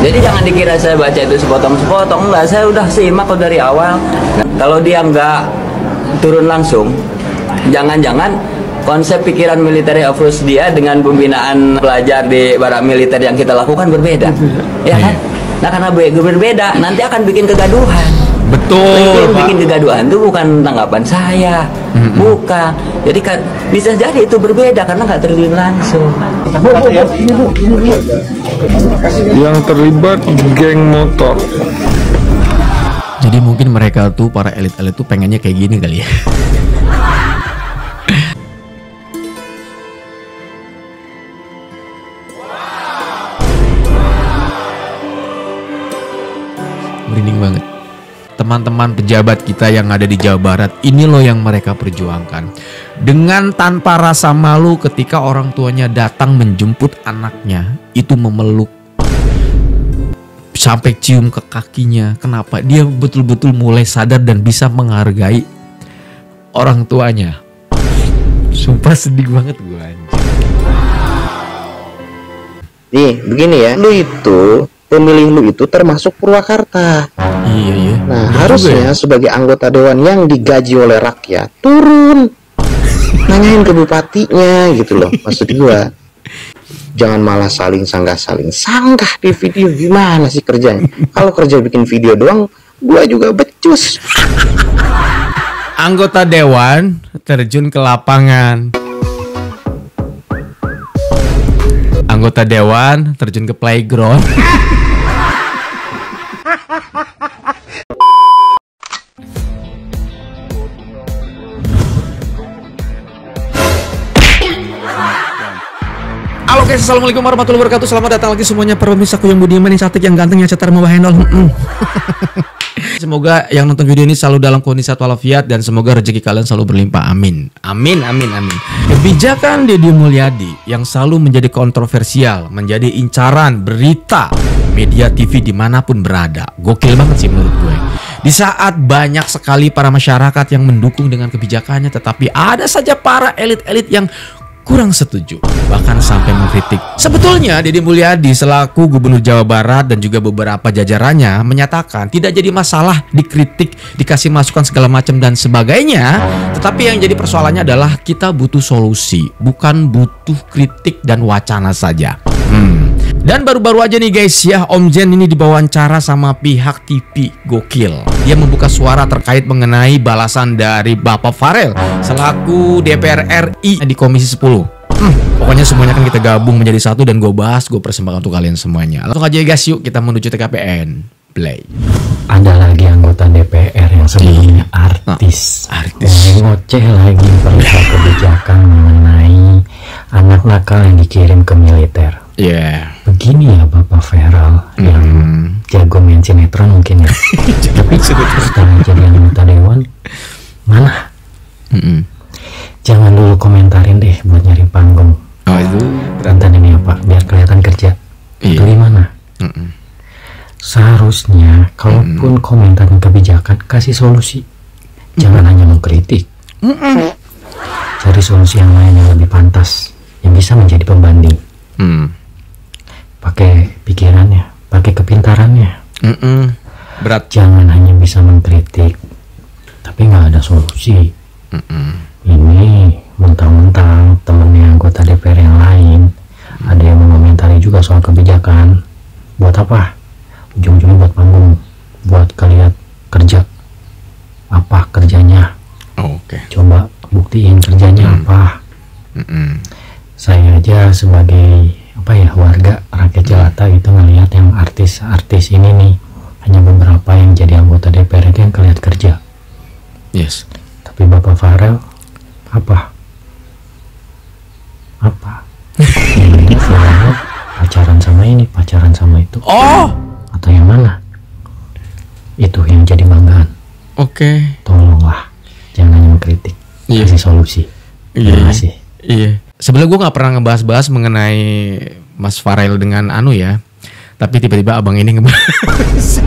Jadi jangan dikira saya baca itu sepotong-sepotong, enggak, saya udah simak kok dari awal. Nah, kalau dia nggak turun langsung, jangan-jangan konsep pikiran military approach dia dengan pembinaan pelajar di barak militer yang kita lakukan berbeda, ya kan? Nah karena berbeda, nanti akan bikin kegaduhan. Betul. Yang bikin kegaduhan itu bukan tanggapan saya, bukan. Jadi kan bisa jadi itu berbeda karena nggak terjun langsung. Yang terlibat geng motor. Jadi mungkin mereka tuh para elit-elit tuh pengennya kayak gini kali ya. Merinding banget. Teman-teman pejabat kita yang ada di Jawa Barat, ini loh yang mereka perjuangkan. Dengan tanpa rasa malu ketika orang tuanya datang menjemput anaknya, itu memeluk sampai cium ke kakinya. Kenapa? Dia betul-betul mulai sadar dan bisa menghargai orang tuanya. Sumpah sedih banget gue anjir. Nih, begini ya. Lu itu, pemilih lu itu termasuk Purwakarta. Iya, iya. Nah, Betul harusnya ya? sebagai anggota dewan yang digaji oleh rakyat, turun. Nanyain ke bupatinya gitu loh. Maksud gua. Jangan malah saling sanggah di video. Gimana sih kerjanya? Kalau kerja bikin video doang, gua juga becus. Anggota dewan terjun ke lapangan. Anggota dewan terjun ke playground. Halo guys, assalamualaikum warahmatullahi wabarakatuh. Selamat datang lagi semuanya para pemirsaku yang budiman, yang cantik, yang ganteng, yang cetar, mau handle. Semoga yang nonton video ini selalu dalam kondisi sehat walafiat dan semoga rezeki kalian selalu berlimpah. Amin. Amin, amin, amin. Kebijakan Deddy Mulyadi yang selalu menjadi kontroversial, menjadi incaran berita media TV dimanapun berada. Gokil banget sih menurut gue. Di saat banyak sekali para masyarakat yang mendukung dengan kebijakannya, tetapi ada saja para elit-elit yang kurang setuju, bahkan sampai mengkritik. Sebetulnya Deddy Mulyadi selaku Gubernur Jawa Barat dan juga beberapa jajarannya menyatakan tidak jadi masalah dikritik, dikasih masukan segala macam dan sebagainya. Tetapi yang jadi persoalannya adalah kita butuh solusi, bukan butuh kritik dan wacana saja. Dan baru-baru aja nih guys ya, Om Jen ini diwawancara sama pihak TV. Gokil. Dia membuka suara terkait mengenai balasan dari Bapak Farel selaku DPR RI di Komisi 10. Pokoknya semuanya kan kita gabung menjadi satu dan gue bahas, gue persembahkan untuk kalian semuanya. Langsung aja guys, yuk kita menuju TKPN. Play. Ada lagi anggota DPR yang sebelumnya artis. Ngoceh lagi perihal kebijakan mengenai anak nakal yang dikirim ke militer. Begini ya Bapak Feral yang jago main sinetron mungkin ya. Tapi setelah jadi anggota dewan mana? Jangan dulu komentarin deh buat nyari panggung. Oh itu Rantan ini apa? Biar kelihatan kerja. Itu gimana? Seharusnya kalaupun komentarin kebijakan, kasih solusi. Jangan hanya mengkritik. Cari solusi yang lain yang lebih pantas, yang bisa menjadi pembanding. Pakai pikirannya, pakai kepintarannya. Berat. Jangan hanya bisa mengkritik tapi nggak ada solusi. Ini mentang-mentang temennya anggota DPR yang lain ada yang mengomentari juga soal kebijakan. Buat apa? Ujung-ujungnya buat panggung, buat kalian kerja. Apa kerjanya? Oke. Coba buktiin kerjanya apa. Saya aja sebagai warga rakyat jelata gitu ngelihat yang artis-artis ini nih, hanya beberapa yang jadi anggota DPR itu yang kelihatan kerja. Yes. Tapi Bapak Farel apa ini filmnya pacaran sama ini, pacaran sama itu, atau yang mana? Itu yang jadi banggaan. Oke. Tolonglah jangan hanya mengkritik, kasih solusi. Terima kasih. Iya. Sebenarnya gue nggak pernah ngebahas-bahas mengenai Mas Farel dengan Anu ya, tapi tiba-tiba abang ini ngebahas.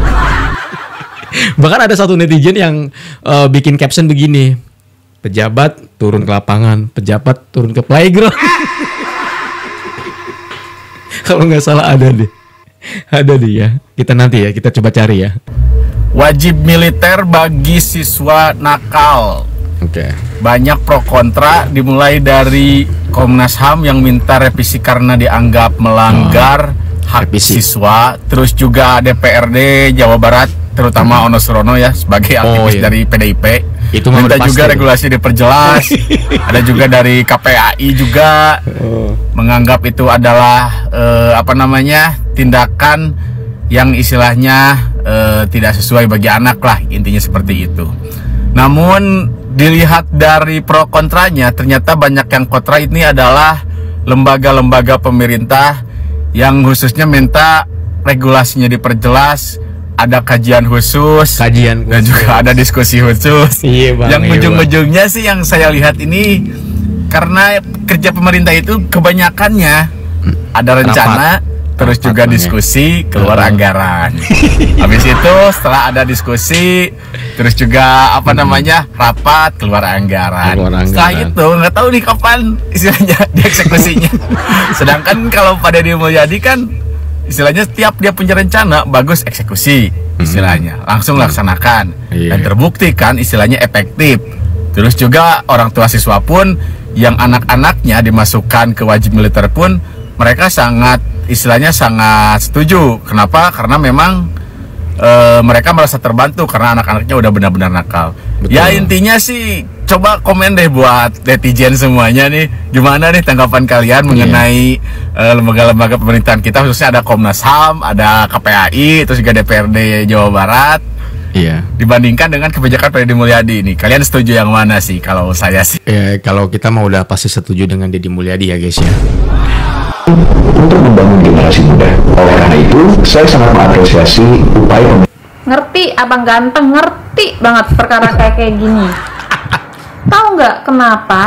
Bahkan ada satu netizen yang bikin caption begini: pejabat turun ke lapangan, pejabat turun ke playground. Kalau nggak salah ada deh. Ada dia. Kita nanti ya, kita coba cari ya. Wajib militer bagi siswa nakal. Oke. Banyak pro kontra, dimulai dari Komnas HAM yang minta revisi karena dianggap melanggar hak siswa. Terus juga DPRD Jawa Barat, terutama Ono Surono ya sebagai aktivis dari PDIP. Itu minta juga regulasi diperjelas. Ada juga dari KPAI juga menganggap itu adalah tindakan yang istilahnya tidak sesuai bagi anak lah, intinya seperti itu. Namun dilihat dari pro kontranya, ternyata banyak yang kontra. Ini adalah lembaga-lembaga pemerintah yang khususnya minta regulasinya diperjelas, ada kajian khusus, dan juga ada diskusi khusus. Iya, Bang, yang ujung-ujungnya sih yang saya lihat ini, karena kerja pemerintah itu kebanyakannya ada rencana, terus juga diskusi, keluar anggaran. Habis itu setelah ada diskusi, terus juga rapat, keluar anggaran. Setelah itu nggak tahu nih kapan istilahnya dieksekusinya. Sedangkan kalau pada Deddy Mulyadi kan istilahnya setiap dia punya rencana bagus, eksekusi istilahnya langsung laksanakan, dan terbukti kan istilahnya efektif. Terus juga orang tua siswa pun yang anak-anaknya dimasukkan ke wajib militer pun mereka sangat setuju. Kenapa? Karena memang mereka merasa terbantu karena anak-anaknya udah benar-benar nakal. Betul. Ya intinya sih coba komen deh buat netizen semuanya nih, gimana nih tanggapan kalian mengenai lembaga-lembaga pemerintahan kita, khususnya ada Komnas HAM, ada KPAI, terus juga DPRD Jawa Barat. Iya. Dibandingkan dengan kebijakan Deddy Mulyadi ini, kalian setuju yang mana sih? Kalau saya sih, kalau kita mau udah pasti setuju dengan Deddy Mulyadi ya guys ya. Untuk membangun generasi muda. Oleh karena itu, saya sangat mengapresiasi upaya ngerti, abang ganteng ngerti banget perkara kayak gini. Tahu nggak kenapa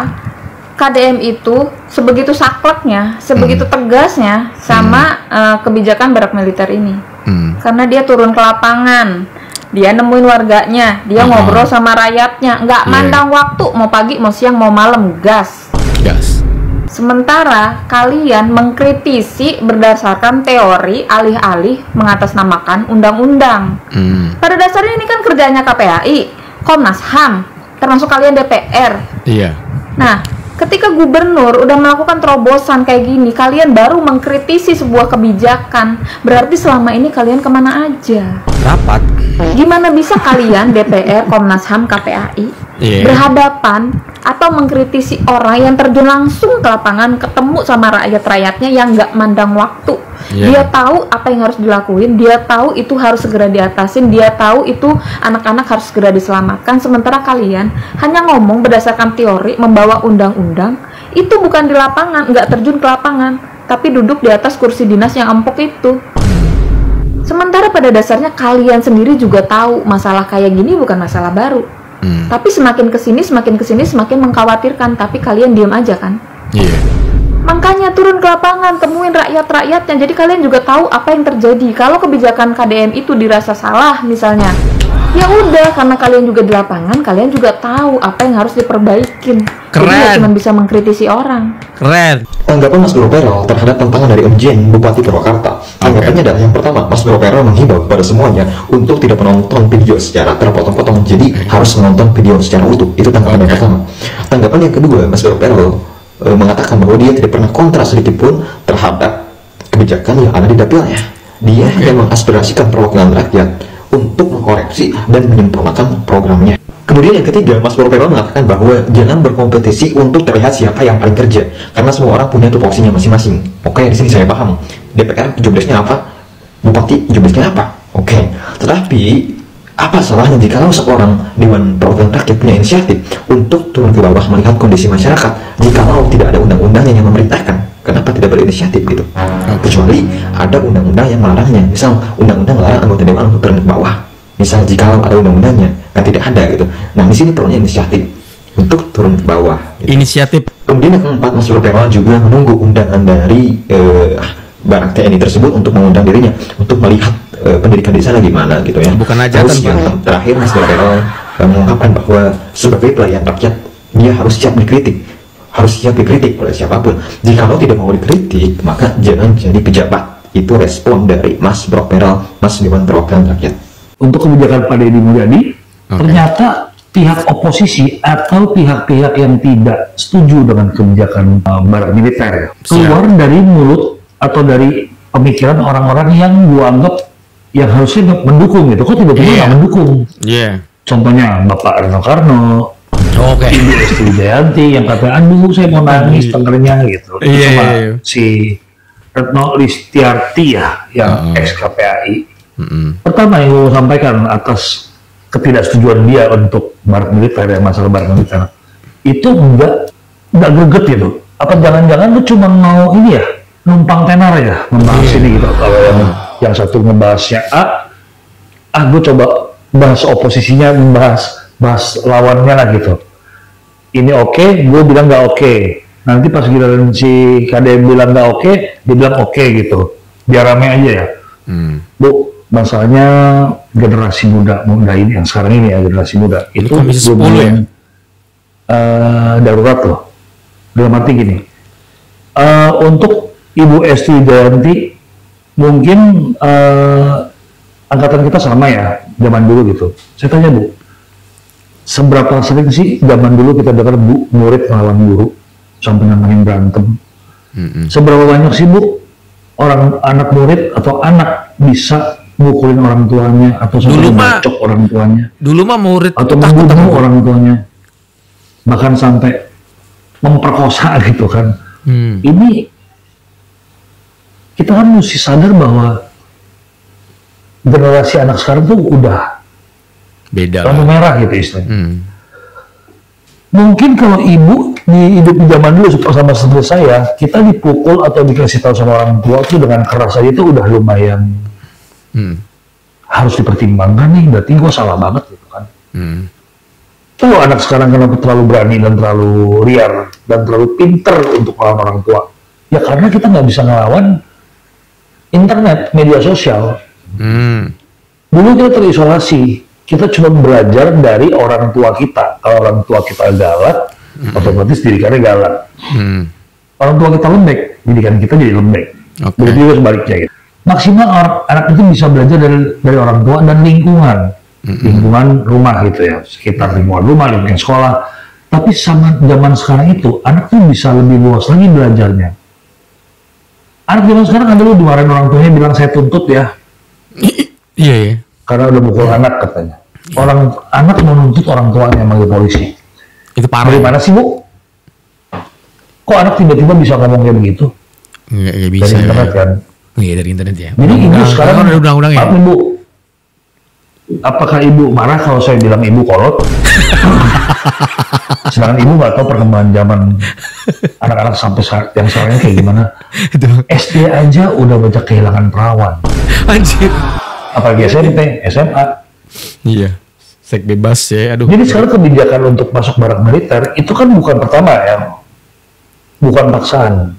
KDM itu sebegitu sakleknya, sebegitu tegasnya sama kebijakan barak militer ini? Karena dia turun ke lapangan, dia nemuin warganya, dia ngobrol sama rakyatnya, nggak mandang waktu, mau pagi, mau siang, mau malam, gas. Sementara kalian mengkritisi berdasarkan teori alih-alih mengatasnamakan undang-undang. Pada dasarnya ini kan kerjanya KPAI, Komnas HAM, termasuk kalian DPR. Iya. Nah, ketika gubernur udah melakukan terobosan kayak gini, kalian baru mengkritisi sebuah kebijakan. Berarti selama ini kalian kemana aja? Rapat. Gimana bisa kalian DPR, Komnas HAM, KPAI berhadapan atau mengkritisi orang yang terjun langsung ke lapangan, ketemu sama rakyat-rakyatnya yang nggak mandang waktu. Dia tahu apa yang harus dilakuin, dia tahu itu harus segera diatasin, dia tahu itu anak-anak harus segera diselamatkan. Sementara kalian hanya ngomong berdasarkan teori, membawa undang-undang, itu bukan di lapangan, nggak terjun ke lapangan, tapi duduk di atas kursi dinas yang empuk itu. Sementara pada dasarnya kalian sendiri juga tahu masalah kayak gini bukan masalah baru. Tapi semakin kesini semakin mengkhawatirkan, tapi kalian diam aja kan? Makanya turun ke lapangan, temuin rakyat-rakyatnya. Jadi kalian juga tahu apa yang terjadi. Kalau kebijakan KDM itu dirasa salah misalnya, ya udah, karena kalian juga di lapangan, kalian juga tahu apa yang harus diperbaikin. Jadi ya cuma bisa mengkritisi orang. Keren. Tanggapan Mas Bro Perel terhadap tantangan dari Om Jen, Bupati Purwakarta. Tanggapannya adalah yang pertama, Mas Bro Perel menghimbau kepada semuanya untuk tidak menonton video secara terpotong-potong, jadi harus menonton video secara utuh. Itu tanggapan yang pertama. Tanggapan yang kedua, Mas Bro Perel mengatakan bahwa dia tidak pernah kontra sedikit pun terhadap kebijakan yang ada di dapilnya. Dia hanya mengaspirasikan perwakilan rakyat untuk mengkoreksi dan menyempurnakan programnya. Kemudian yang ketiga, Mas Bro Perel mengatakan bahwa jangan berkompetisi untuk terlihat siapa yang paling kerja, karena semua orang punya tupoksinya masing-masing. Oke, di sini saya paham. DPR jobdesknya apa, Bupati jobdesknya apa. Oke, tetapi apa salahnya jika seorang Dewan Perwakilan Rakyat punya inisiatif untuk turun ke bawah melihat kondisi masyarakat, jika tidak ada undang-undangnya yang memerintahkan? Kenapa tidak berinisiatif gitu? Kecuali ada undang-undang yang melarangnya. Misal undang-undang melarang anggota dewan untuk turun ke bawah. Misal jika ada undang-undangnya, kan tidak ada gitu. Nah, di sini perlunya inisiatif untuk turun ke bawah. Gitu. Inisiatif. Kemudian yang keempat, Mas Bro Perel juga menunggu undangan dari Barak TNI tersebut untuk mengundang dirinya untuk melihat pendidikan di sana gimana gitu ya. Bukan aja. Terus yang terakhir, Mas Bro Perel mengungkapkan bahwa sebagai pelayan rakyat dia harus siap dikritik, harus siap dikritik oleh siapapun. Jika tidak mau dikritik, maka jangan jadi pejabat. Itu respon dari Mas Bro Peral, Mas Dewan Perwakilan Rakyat. Untuk kebijakan Pak Deddy Mulyadi, ternyata pihak oposisi atau pihak-pihak yang tidak setuju dengan kebijakan barat militer keluar dari mulut atau dari pemikiran orang-orang yang gua anggap yang harusnya mendukung gitu. Kok tiba-tiba nggak mendukung? Contohnya Bapak Rano Karno, Ibu Esti Wijayanti yang katanya, aduh saya mau nangis dengernya gitu. Sama si Retno Listiarti ya, yang ex KPAI. Pertama yang gue sampaikan atas ketidaksetujuan dia untuk barat militer, ya masalah barat militer, itu enggak greget gitu. Apa jangan-jangan lu cuma mau ini ya, numpang tenar ya, membahas ini gitu. Kalau yang satu ngebahasnya gue coba bahas oposisinya, bahas lawannya lah gitu. Ini oke, gue bilang nggak oke. Nanti pas giliran si KDM bilang nggak oke, dia bilang oke gitu. Biar rame aja ya. Bu, masalahnya generasi muda ini yang sekarang ini ya, generasi muda itu belum darurat loh. Dalam arti gini, untuk Ibu Esti Wijayanti mungkin angkatan kita sama ya, zaman dulu gitu. Saya tanya Bu, seberapa sering sih zaman dulu kita dengar Bu murid melawan guru sampai namanya berantem? Seberapa banyak sih Bu orang anak murid atau anak bisa mukulin orang tuanya atau sampai membacok orang tuanya? Dulu mah murid atau membunuh orang tuanya, bahkan sampai memperkosa gitu kan. Ini kita kan mesti sadar bahwa generasi anak sekarang tuh udah beda, lampu merah gitu istilahnya. Mungkin kalau ibu hidup di zaman dulu sama seperti saya, kita dipukul atau dikasih tahu sama orang tua tuh dengan keras aja itu udah lumayan harus dipertimbangkan nih, berarti gue salah banget gitu kan. Tuh anak sekarang kenapa terlalu berani dan terlalu liar dan terlalu pinter untuk melawan orang tua? Ya karena kita nggak bisa ngelawan internet, media sosial. Dulu kita terisolasi, kita cuma belajar dari orang tua kita. Kalau orang tua kita galak, otomatis didikannya galak. Orang tua kita lembek, didikan kita jadi lembek. Begitu juga sebaliknya gitu. Maksimal anak itu bisa belajar dari orang tua dan lingkungan rumah gitu ya, sekitar lingkungan rumah, lingkungan sekolah. Tapi sama zaman sekarang itu, anak tuh bisa lebih luas lagi belajarnya. Anak zaman sekarang kan dulu dimarahin orang tuanya bilang saya tuntut ya. Iya. Karena udah mukul anak katanya. Anak mau nuntut orang tuanya manggil polisi. Itu parah. Dari mana sih Bu? Kok anak tiba-tiba bisa ngomong kayak begitu? Nggak bisa. Dari internet kan? Iya dari internet ya. Jadi ibu sekarang ada undang-undangnya. Maaf Bu, apakah ibu marah kalau saya bilang ibu kolot? Sedangkan ibu nggak tahu perkembangan zaman anak-anak sampai yang sekarang kayak gimana. SD aja udah banyak kehilangan perawan. Anjir. Apalagi SMP, SMA. Iya. Seks bebas ya. Aduh. Jadi sekarang kebijakan untuk masuk barat militer itu kan bukan pertama ya, bukan paksaan.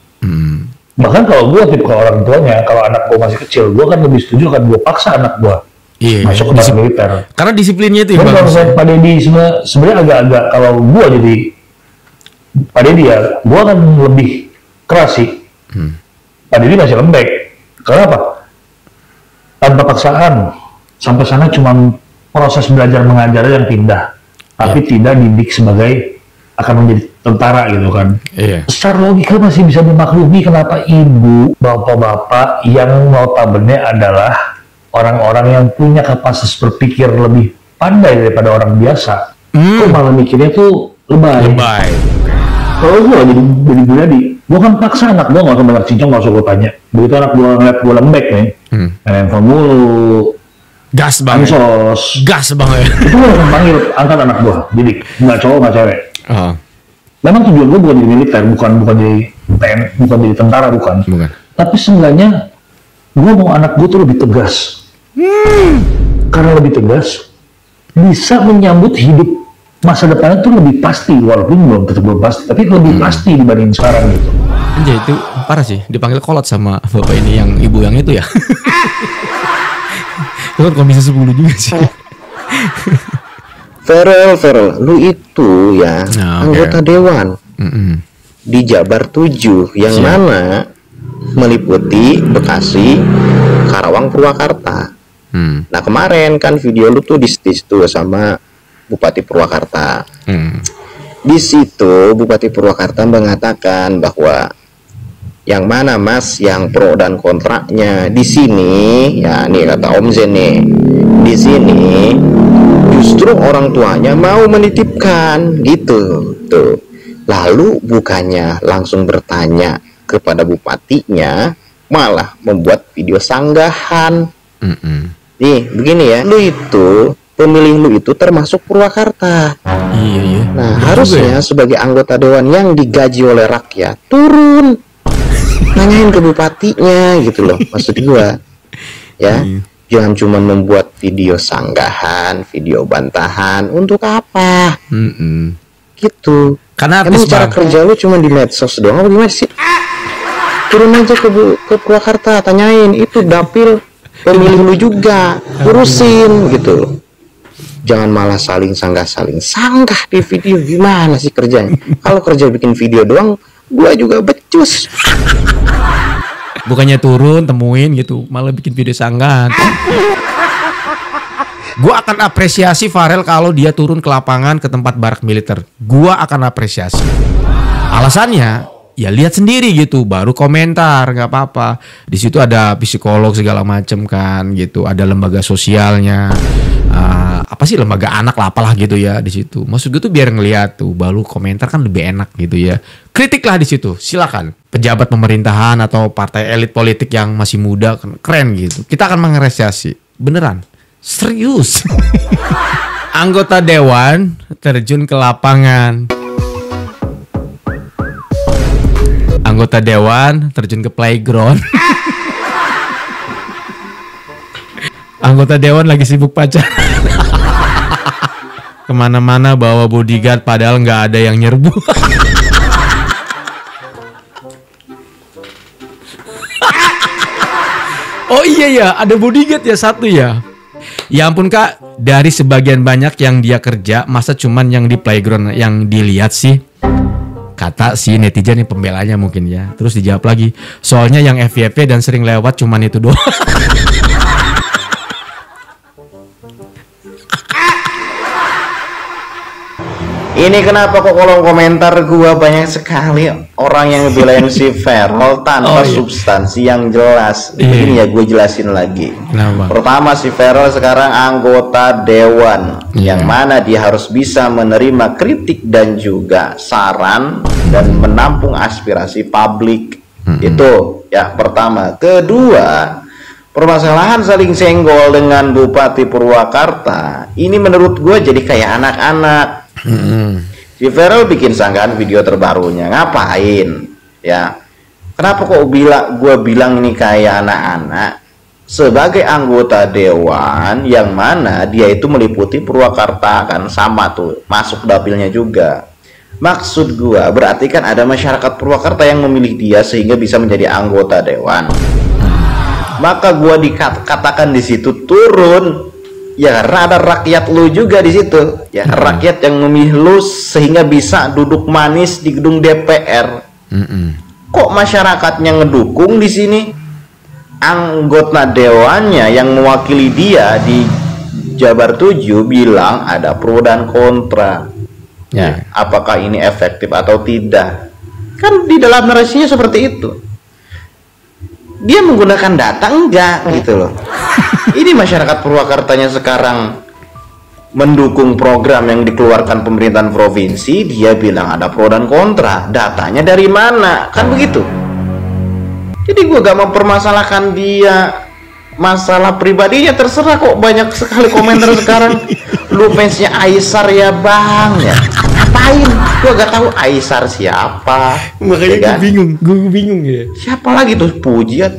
Bahkan kalau gue tipe orang tuanya, kalau anak gue masih kecil, gue kan lebih setuju kan gue paksa anak gue masuk ke barat militer. Karena disiplinnya itu. Dan kalau saya Pak Deddy sebenarnya agak-agak, kalau gue jadi Pak Deddy ya, gue akan lebih keras sih. Pak Deddy masih lembek. Kenapa? Tanpa paksaan, sampai sana cuma proses belajar mengajar yang pindah, tapi tidak didik sebagai akan menjadi tentara gitu kan. Secara logika masih bisa dimaklumi kenapa ibu, bapak-bapak yang notabene adalah orang-orang yang punya kapasitas berpikir lebih pandai daripada orang biasa, kok malah mikirnya tuh lebay. Kalau gue jadi Mulyadi, gue kan paksa anak gue nggak usah banyak cincong, nggak usah gue tanya. Begitu anak gue ngeliat gue lembek nih, handphone mulu, gas banget, gas banget. Itu gue langsung panggil, angkat anak gue, didik, nggak cowok nggak cewek. Memang tujuan gue bukan jadi militer, bukan jadi TNI, bukan jadi tentara, bukan. Tapi seenggaknya gue mau anak gue tuh lebih tegas. Karena lebih tegas, bisa menyambut hidup masa depannya tuh lebih pasti, walaupun belum pasti, tapi lebih pasti dibanding sekarang gitu. Anjay, itu parah sih, dipanggil kolot sama bapak ini yang ibu yang itu ya. Itu kan komisi 10 juga sih. Ferel, lu itu ya anggota dewan di Jabar 7 yang mana meliputi Bekasi, Karawang, Purwakarta. Nah kemarin kan video lu tuh di-stis tuh sama Bupati Purwakarta. Di situ Bupati Purwakarta mengatakan bahwa yang mana mas yang pro dan kontraknya di sini ya, nih kata Om Zen nih, di sini justru orang tuanya mau menitipkan gitu tuh. Lalu bukannya langsung bertanya kepada bupatinya, malah membuat video sanggahan. Nih begini ya, lu itu pemilih lu itu termasuk Purwakarta. Iya. Nah harusnya sebagai anggota dewan yang digaji oleh rakyat turun nanyain ke bupatinya gitu loh, maksud gua ya. Jangan cuma membuat video sanggahan, video bantahan, untuk apa gitu. Karena emang cara kerja lu cuma di medsos doang apa gimana sih? Turun aja ke Purwakarta, tanyain itu dapil pemilih lu juga, urusin gitu. Jangan malah saling sanggah di video. Gimana sih kerjanya? Kalau kerja bikin video doang, gua juga becus. Bukannya turun temuin gitu, malah bikin video sanggahan. Gua akan apresiasi Farel kalau dia turun ke lapangan ke tempat barak militer. Gua akan apresiasi. Alasannya ya lihat sendiri gitu, baru komentar, nggak apa-apa. Di situ ada psikolog segala macem kan gitu, ada lembaga sosialnya. Apa sih lembaga anak lah apalah gitu ya di situ. Maksud gue tuh biar ngeliat tuh, baru komentar kan lebih enak gitu ya. Kritiklah di situ, silakan. Pejabat pemerintahan atau partai elit politik yang masih muda keren gitu. Kita akan mengapresiasi, beneran, serius. Anggota dewan terjun ke lapangan. Anggota dewan terjun ke playground. Anggota dewan lagi sibuk pacaran. Kemana-mana bawa bodyguard padahal nggak ada yang nyerbu. Oh iya ya, ada bodyguard ya satu ya. Ya ampun kak, dari sebagian banyak yang dia kerja, masa cuman yang di playground yang dilihat sih? Kata si netizen yang pembelanya mungkin ya. Terus dijawab lagi, soalnya yang FYP dan sering lewat cuman itu doang. Ini kenapa kok kolom komentar gua banyak sekali orang yang ngebelain si Ferrol tanpa substansi yang jelas. Begini ya, gue jelasin lagi. Pertama, si Ferrol sekarang anggota dewan, yang mana dia harus bisa menerima kritik dan juga saran dan menampung aspirasi publik. Itu ya pertama. Kedua, permasalahan saling senggol dengan Bupati Purwakarta ini menurut gue jadi kayak anak-anak. Si Ferrol bikin sanggahan video terbarunya, ngapain ya? Kenapa kok gue bilang ini kayak anak-anak? Sebagai anggota dewan yang mana dia itu meliputi Purwakarta kan, sama tuh masuk dapilnya juga. Maksud gue berarti kan ada masyarakat Purwakarta yang memilih dia sehingga bisa menjadi anggota dewan. Maka gue dikatakan di situ turun. Ya karena ada rakyat lu juga di situ, ya rakyat yang memilih lu sehingga bisa duduk manis di gedung DPR. Kok masyarakatnya ngedukung di sini? Anggota dewannya yang mewakili dia di Jabar 7 bilang ada pro dan kontra. Ya, apakah ini efektif atau tidak? Kan di dalam narasinya seperti itu. Dia menggunakan data enggak gitu loh. Ini masyarakat Purwakartanya sekarang mendukung program yang dikeluarkan pemerintahan provinsi, dia bilang ada pro dan kontra. Datanya dari mana? Kan begitu. Jadi gue gak mempermasalahkan dia, masalah pribadinya terserah kok. Banyak sekali komentar sekarang, lu fansnya Aisar ya bang ya. Ngapain? Gue gak tahu Aisar siapa. Makanya ya gue bingung ya. Siapa lagi tuh pujian?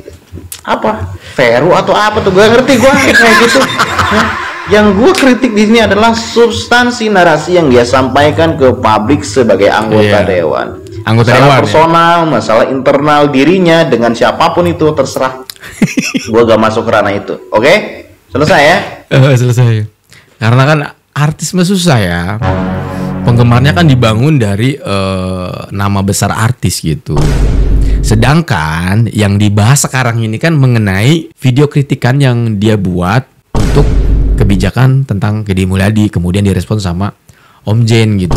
Apa? Veru atau apa tuh? Gak ngerti gue kayak gitu. Ya. Yang gue kritik di sini adalah substansi narasi yang dia sampaikan ke publik sebagai anggota dewan. Anggota masalah dewan, personal, masalah internal dirinya dengan siapapun itu terserah. Gue gak masuk ke ranah itu. Oke? Selesai ya? Selesai. Karena kan artis mah susah ya. Penggemarnya kan dibangun dari nama besar artis gitu. Sedangkan yang dibahas sekarang ini kan mengenai video kritikan yang dia buat untuk kebijakan tentang Deddy Mulyadi, kemudian direspon sama Om Jen gitu.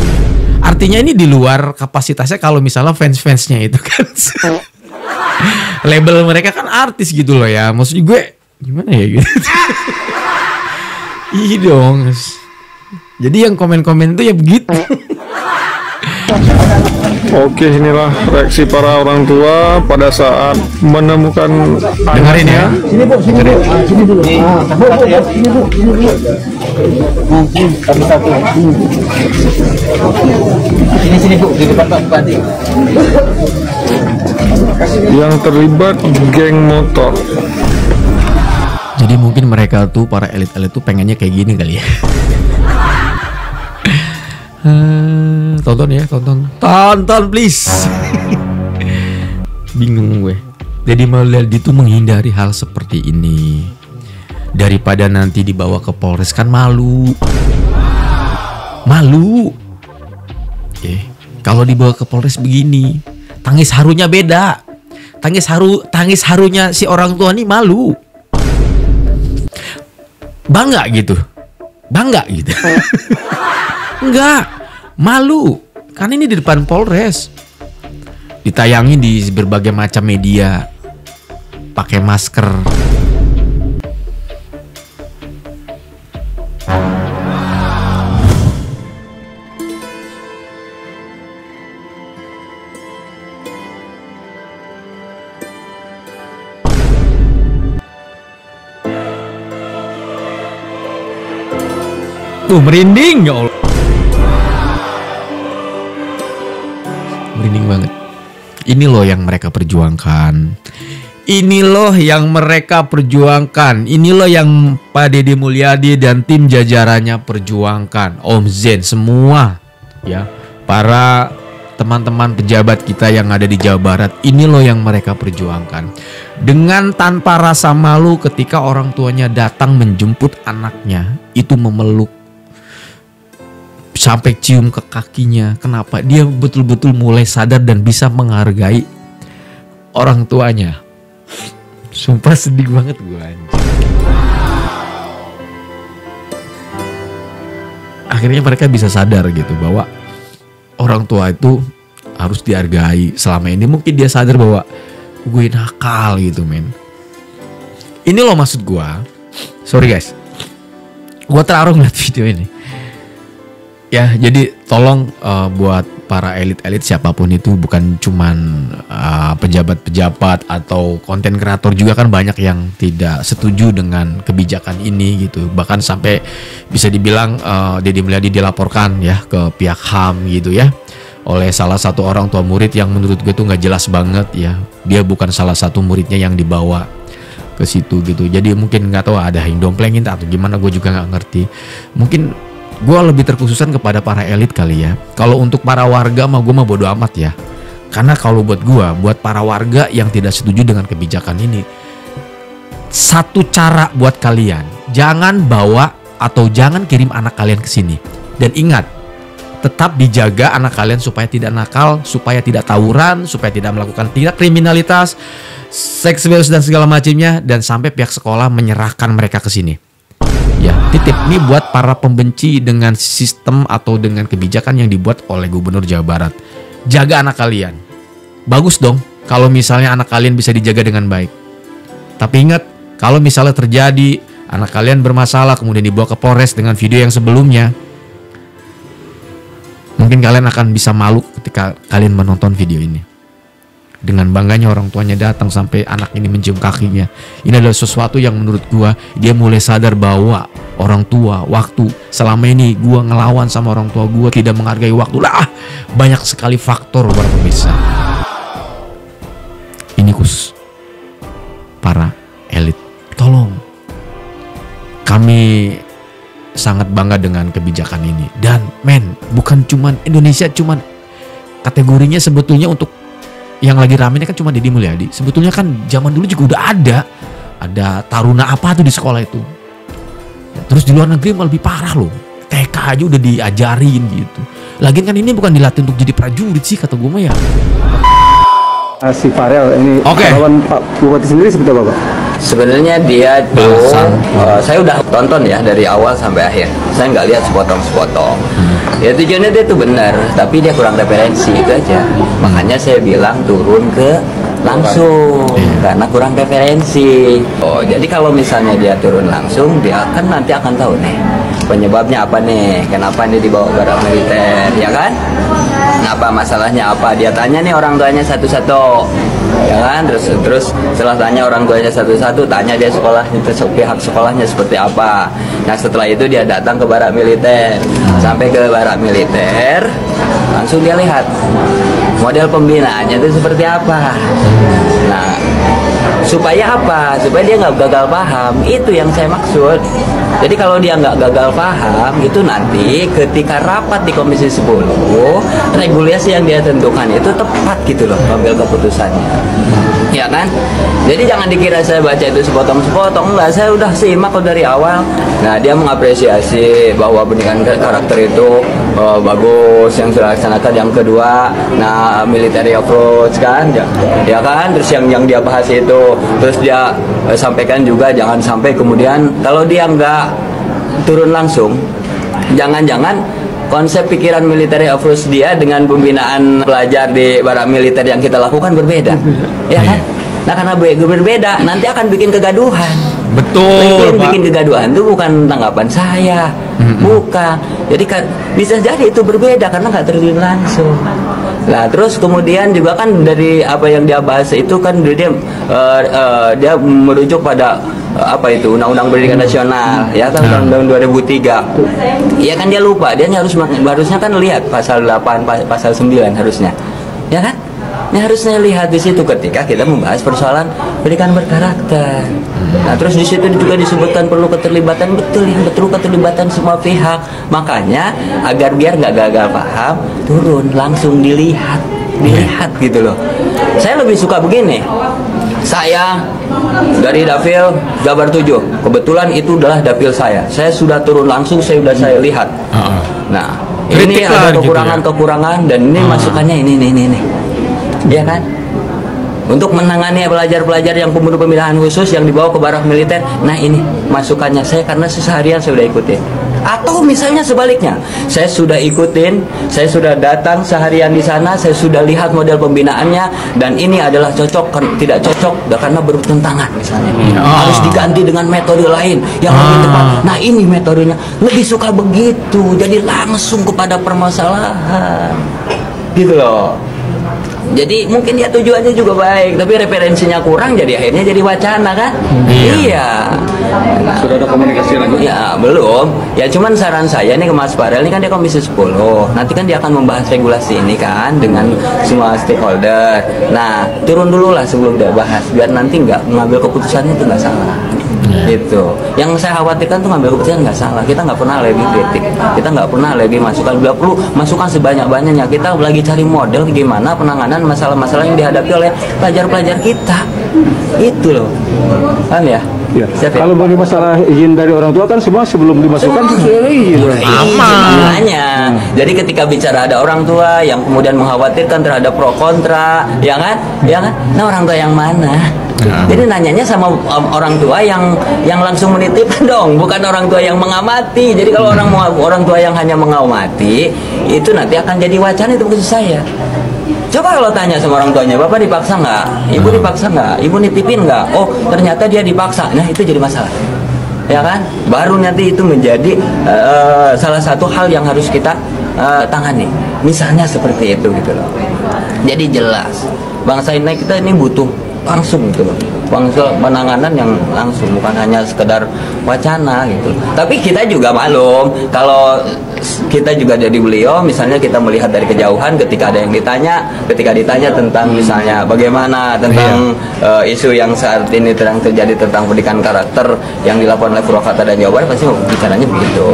Artinya ini di luar kapasitasnya kalau misalnya fans-fansnya itu kan label mereka kan artis gitu loh ya. Maksud gue gimana ya gitu. Iya dong. Jadi yang komen-komen itu ya begitu. Oke, inilah reaksi para orang tua pada saat menemukan dengerin ya. Sini Bu, sini Bu. Sini dulu. Bu, sini Bu, sini dulu. Satu-satu. Sini Bu, di depan Pak Bupati. yang terlibat geng motor. Jadi mungkin mereka tuh para elit-elit tuh pengennya kayak gini kali ya. Tonton ya, tonton please. Bingung gue. Jadi Mulyadi tuh menghindari hal seperti ini daripada nanti dibawa ke Polres, kan malu. Kalau dibawa ke Polres begini, tangis harunya beda. Tangis harunya si orang tua nih malu. Bangga gitu. Enggak, malu. Kan ini di depan Polres. Ditayangin di berbagai macam media. Pakai masker. Merinding ya Allah. Merinding banget. Ini loh yang mereka perjuangkan. Ini loh yang Pak Deddy Mulyadi dan tim jajarannya perjuangkan. Om Zen semua ya. Para teman-teman pejabat kita yang ada di Jawa Barat, ini loh yang mereka perjuangkan. Dengan tanpa rasa malu ketika orang tuanya datang menjemput anaknya, itu memeluk sampai cium ke kakinya. Kenapa? Dia betul-betul mulai sadar dan bisa menghargai orang tuanya. Sumpah sedih banget gue anjir. Akhirnya mereka bisa sadar gitu bahwa orang tua itu harus dihargai. Selama ini mungkin dia sadar bahwa gue nakal gitu men. Ini loh maksud gue. Sorry guys, gue terharu ngeliat video ini. Ya, jadi tolong buat para elit-elit siapapun itu, bukan cuman pejabat-pejabat atau konten kreator, juga kan banyak yang tidak setuju dengan kebijakan ini gitu. Bahkan sampai bisa dibilang Deddy Mulyadi dilaporkan ya ke pihak HAM gitu ya, oleh salah satu orang tua murid yang menurut gue tuh nggak jelas banget ya. Dia bukan salah satu muridnya yang dibawa ke situ gitu. Jadi mungkin nggak tahu ada yang domplengin atau gimana, gue juga nggak ngerti. Mungkin gue lebih terkhususan kepada para elit kali ya. Kalau untuk para warga mah gue mah bodo amat ya. Karena kalau buat gue, buat para warga yang tidak setuju dengan kebijakan ini, satu cara buat kalian, jangan bawa atau jangan kirim anak kalian ke sini. Dan ingat, tetap dijaga anak kalian supaya tidak nakal, supaya tidak tawuran, supaya tidak melakukan tindak kriminalitas, seks bebas dan segala macamnya, dan sampai pihak sekolah menyerahkan mereka ke sini. Ya, titip ini buat para pembenci dengan sistem atau dengan kebijakan yang dibuat oleh Gubernur Jawa Barat. Jaga anak kalian. Bagus dong kalau misalnya anak kalian bisa dijaga dengan baik. Tapi ingat, kalau misalnya terjadi anak kalian bermasalah kemudian dibawa ke Polres dengan video yang sebelumnya, mungkin kalian akan bisa malu ketika kalian menonton video ini. Dengan bangganya orang tuanya datang sampai anak ini mencium kakinya. Ini adalah sesuatu yang menurut gua, dia mulai sadar bahwa orang tua, waktu, selama ini gua ngelawan sama orang tua gua, tidak menghargai waktu lah. Banyak sekali faktor para pemirsa. Ini khusus para elit. Tolong, kami sangat bangga dengan kebijakan ini. Dan men, bukan cuman Indonesia, cuman kategorinya sebetulnya untuk yang lagi rame ini kan cuma Deddy Mulyadi. Sebetulnya kan zaman dulu juga udah ada taruna apa tuh di sekolah itu. Terus di luar negeri malah lebih parah loh. TK aja udah diajarin gitu. Lagian kan ini bukan dilatih untuk jadi prajurit sih kata gue mah ya. Si Farel ini lawan Pak Bupati sendiri seperti apa, Pak? Sebenarnya dia tuh saya udah tonton ya dari awal sampai akhir. Saya nggak lihat sepotong-sepotong. Ya tujuannya dia tuh benar, tapi dia kurang referensi itu aja. Makanya saya bilang turun ke langsung karena kurang referensi. Jadi kalau misalnya dia turun langsung, dia kan nanti akan tahu nih penyebabnya apa nih, kenapa dia dibawa ke barak militer, ya kan? Kenapa masalahnya apa? Dia tanya nih orang tuanya satu-satu, ya kan? Terus setelah tanya orang tuanya satu-satu, tanya dia sekolahnya, pihak sekolahnya seperti apa. Nah setelah itu dia datang ke barak militer, sampai ke barak militer, langsung dia lihat model pembinaannya itu seperti apa. Nah supaya apa? Supaya dia nggak gagal paham. Itu yang saya maksud. Jadi kalau dia nggak gagal paham, itu nanti ketika rapat di Komisi 10, regulasi yang dia tentukan itu tepat gitu loh, ambil keputusannya. Ya kan? Jadi jangan dikira saya baca itu sepotong-sepotong, enggak, saya udah simak dari awal. Nah, dia mengapresiasi bahwa pendidikan karakter itu bagus yang sudah dilaksanakan. Yang kedua, nah military approach kan, ya kan? Terus yang dia bahas itu, terus dia sampaikan juga jangan sampai kemudian kalau dia nggak turun langsung, jangan-jangan konsep pikiran military approach dia dengan pembinaan pelajar di barak militer yang kita lakukan berbeda, ya kan? Nah karena berbeda, nanti akan bikin kegaduhan. Betul. Bikin kegaduhan itu bukan tanggapan saya, bukan. Jadi kan bisa jadi itu berbeda karena nggak terjun langsung. Nah terus kemudian juga kan dari apa yang dia bahas itu kan dia merujuk pada apa itu Undang-Undang Pendidikan Nasional ya tahun 2003. Iya kan dia lupa, dia harusnya kan lihat pasal 8 pasal 9 harusnya. Ya kan? Ini harusnya lihat di situ ketika kita membahas persoalan pendidikan berkarakter. Nah, terus di situ juga disebutkan perlu keterlibatan, betul keterlibatan semua pihak. Makanya agar biar nggak gagal paham, turun langsung dilihat gitu loh. Saya lebih suka begini. Saya dari Dapil Jabar 7, kebetulan itu adalah dapil saya. Saya sudah turun langsung, saya lihat. Nah, ini ada kekurangan-kekurangan dan ini masukannya ini. Ya kan? Untuk menangani pelajar-pelajar yang pembunuh pembinaan khusus yang dibawa ke barak militer. Nah ini masukannya saya karena seharian saya sudah ikutin. Atau misalnya sebaliknya, saya sudah ikutin, saya sudah datang seharian di sana, saya sudah lihat model pembinaannya dan ini adalah cocok, tidak cocok karena bertentangan misalnya. Harus diganti dengan metode lain yang lebih tepat. Nah ini metodenya, lebih suka begitu. Jadi langsung kepada permasalahan. Gitu loh. Jadi mungkin dia tujuannya juga baik, tapi referensinya kurang, jadi akhirnya jadi wacana kan? Iya. Nah, sudah ada komunikasi lagi? Ya belum. Ya cuman saran saya nih ke Mas Farel ini kan dia Komisi 10. Nanti kan dia akan membahas regulasi ini kan dengan semua stakeholder. Nah turun dulu lah sebelum dia bahas, biar nanti nggak mengambil keputusannya itu nggak salah. Gitu. Yang saya khawatirkan tuh ngambil keputusan nggak salah. Kita nggak pernah lagi kritik, kita nggak pernah lagi masukan. Bila perlu masukan sebanyak-banyaknya. Kita lagi cari model gimana penanganan masalah-masalah yang dihadapi oleh pelajar-pelajar kita. Itu loh, kan ya? Ya. Kalau bagi masalah izin dari orang tua kan semua sebelum dimasukkan sudah izin. Makanya. Jadi ketika bicara ada orang tua yang kemudian mengkhawatirkan terhadap pro kontra, ya kan? Nah orang tua yang mana? Jadi nanyanya sama orang tua yang langsung menitipkan dong, bukan orang tua yang mengamati. Jadi kalau orang tua yang hanya mengamati, itu nanti akan jadi wacana, itu maksud saya. Coba kalau tanya sama orang tuanya, Bapak dipaksa nggak? Ibu dipaksa nggak? Ibu nitipin nggak? Oh ternyata dia dipaksa. Nah itu jadi masalah, ya kan? Baru nanti itu menjadi salah satu hal yang harus kita tangani. Misalnya seperti itu gitu loh. Jadi jelas bangsa ini kita ini butuh langsung gitu loh, penanganan yang langsung, bukan hanya sekedar wacana gitu. Tapi kita juga maklum kalau kita juga jadi beliau, misalnya kita melihat dari kejauhan ketika ada yang ditanya tentang misalnya bagaimana tentang isu yang saat ini sedang terjadi tentang pendidikan karakter yang dilakukan oleh Purwakarta dan Jawa Barat, pasti bicaranya begitu.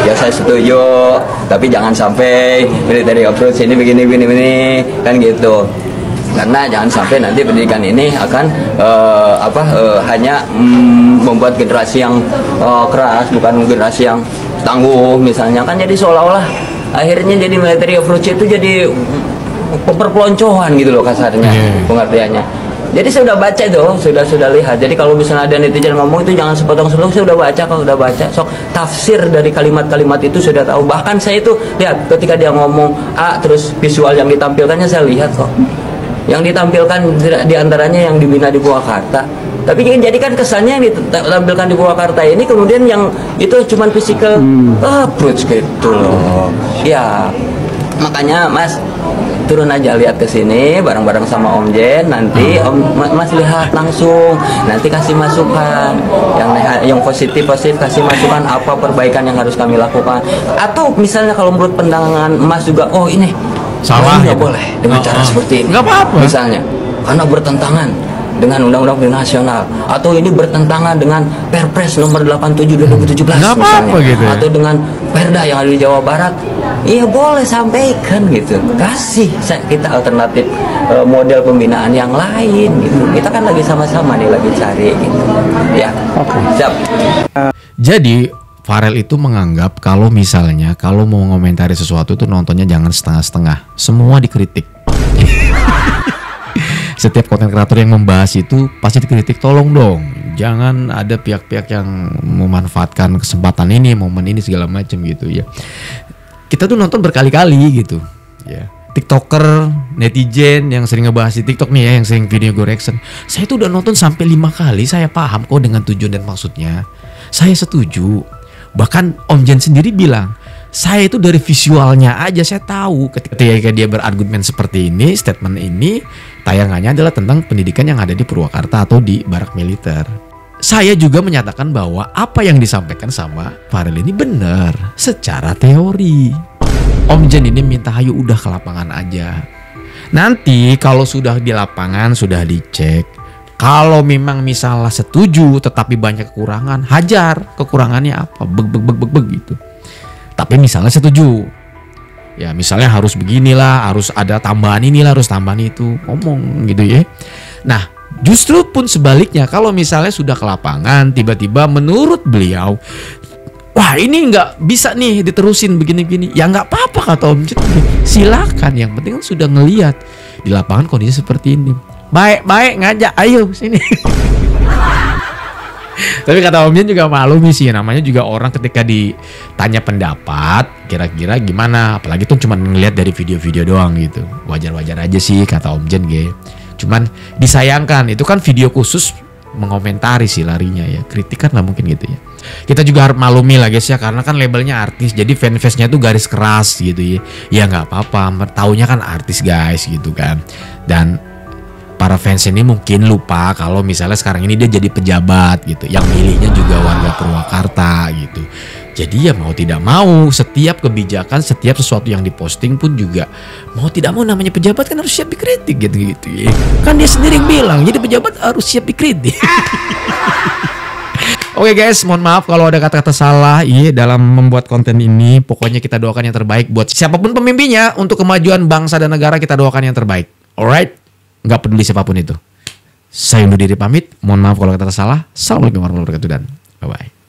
Ya saya setuju, tapi jangan sampai military approach ini begini kan gitu. Karena jangan sampai nanti pendidikan ini akan hanya membuat generasi yang keras, bukan generasi yang tangguh misalnya, kan jadi seolah-olah akhirnya jadi military approach itu jadi perpeloncoan gitu loh kasarnya, pengertiannya. Jadi saya udah baca itu, sudah lihat. Jadi kalau misalnya ada netizen ngomong itu jangan sepotong-sepotong, saya udah baca, kalau udah baca. Sok tafsir dari kalimat-kalimat itu sudah tahu. Bahkan saya itu lihat ketika dia ngomong A, terus visual yang ditampilkannya saya lihat kok. Yang ditampilkan diantaranya yang dibina di Purwakarta. Tapi jadi kan kesannya yang ditampilkan di Purwakarta ini kemudian yang itu cuman physical approach gitu loh. Ya, makanya Mas turun aja lihat ke sini bareng-bareng sama Om Jen, nanti Mas lihat langsung, nanti kasih masukan yang positif kasih masukan apa perbaikan yang harus kami lakukan, atau misalnya kalau menurut pandangan Mas juga ini salah nggak boleh dengan cara seperti ini, nggak apa-apa misalnya karena bertentangan dengan Undang-Undang Nasional, atau ini bertentangan dengan Perpres nomor 87 2017 nggak apa-apa gitu ya? Atau dengan Perda yang ada di Jawa Barat, iya boleh sampaikan gitu, kasih kita alternatif model pembinaan yang lain gitu. Kita kan lagi sama-sama nih lagi cari gitu ya. Siap. Jadi Farel itu menganggap kalau misalnya kalau mau ngomentari sesuatu tuh nontonnya jangan setengah-setengah, semua dikritik. Setiap konten kreator yang membahas itu pasti dikritik, tolong dong jangan ada pihak-pihak yang memanfaatkan kesempatan ini, momen ini segala macam gitu ya. Kita tuh nonton berkali-kali gitu ya. TikToker, netizen yang sering ngebahas di TikTok nih ya, yang sering video gue reaction, saya tuh udah nonton sampai 5 kali. Saya paham kok dengan tujuan dan maksudnya, saya setuju. Bahkan Om Jen sendiri bilang, saya itu dari visualnya aja saya tahu ketika dia berargumen seperti ini, statement ini tayangannya adalah tentang pendidikan yang ada di Purwakarta atau di barak militer. Saya juga menyatakan bahwa apa yang disampaikan sama Farel ini benar secara teori. Om Jen ini minta hayu udah ke lapangan aja. Nanti kalau sudah di lapangan, sudah dicek, kalau memang misalnya setuju tetapi banyak kekurangan, hajar kekurangannya apa, beg gitu. Tapi misalnya setuju, ya misalnya harus beginilah, harus ada tambahan inilah, harus tambahan itu, ngomong gitu ya. Nah justru pun sebaliknya, kalau misalnya sudah ke lapangan tiba-tiba menurut beliau, wah ini nggak bisa nih diterusin begini-begini, ya nggak apa-apa kata Om Jen, silakan, yang penting kan sudah ngelihat di lapangan kondisi seperti ini, baik ngajak, ayo sini. Tapi kata Om Jen juga maklumi sih, namanya juga orang ketika ditanya pendapat kira-kira gimana, apalagi tuh cuma ngelihat dari video-video doang gitu, wajar-wajar aja sih kata Om Jen cuman disayangkan itu kan video khusus mengomentari sih larinya ya, kritik kan nggak mungkin gitu ya. Kita juga harus maklumi lah guys ya, karena kan labelnya artis, jadi fanbase-nya tuh garis keras gitu ya. Ya nggak apa-apa, taunya kan artis guys gitu kan. Dan para fans ini mungkin lupa kalau misalnya sekarang ini dia jadi pejabat gitu, yang milihnya juga warga Purwakarta gitu. Jadi ya mau tidak mau, setiap kebijakan, setiap sesuatu yang diposting pun juga mau tidak mau namanya pejabat kan harus siap dikritik gitu ya. Kan dia sendiri yang bilang, jadi pejabat harus siap dikritik. Oke guys, mohon maaf kalau ada kata-kata salah dalam membuat konten ini. Pokoknya kita doakan yang terbaik buat siapapun pemimpinnya, untuk kemajuan bangsa dan negara kita doakan yang terbaik. Alright? Nggak peduli siapapun itu. Saya undur diri pamit. Mohon maaf kalau kata-kata salah. Assalamualaikum warahmatullahi wabarakatuh dan bye-bye.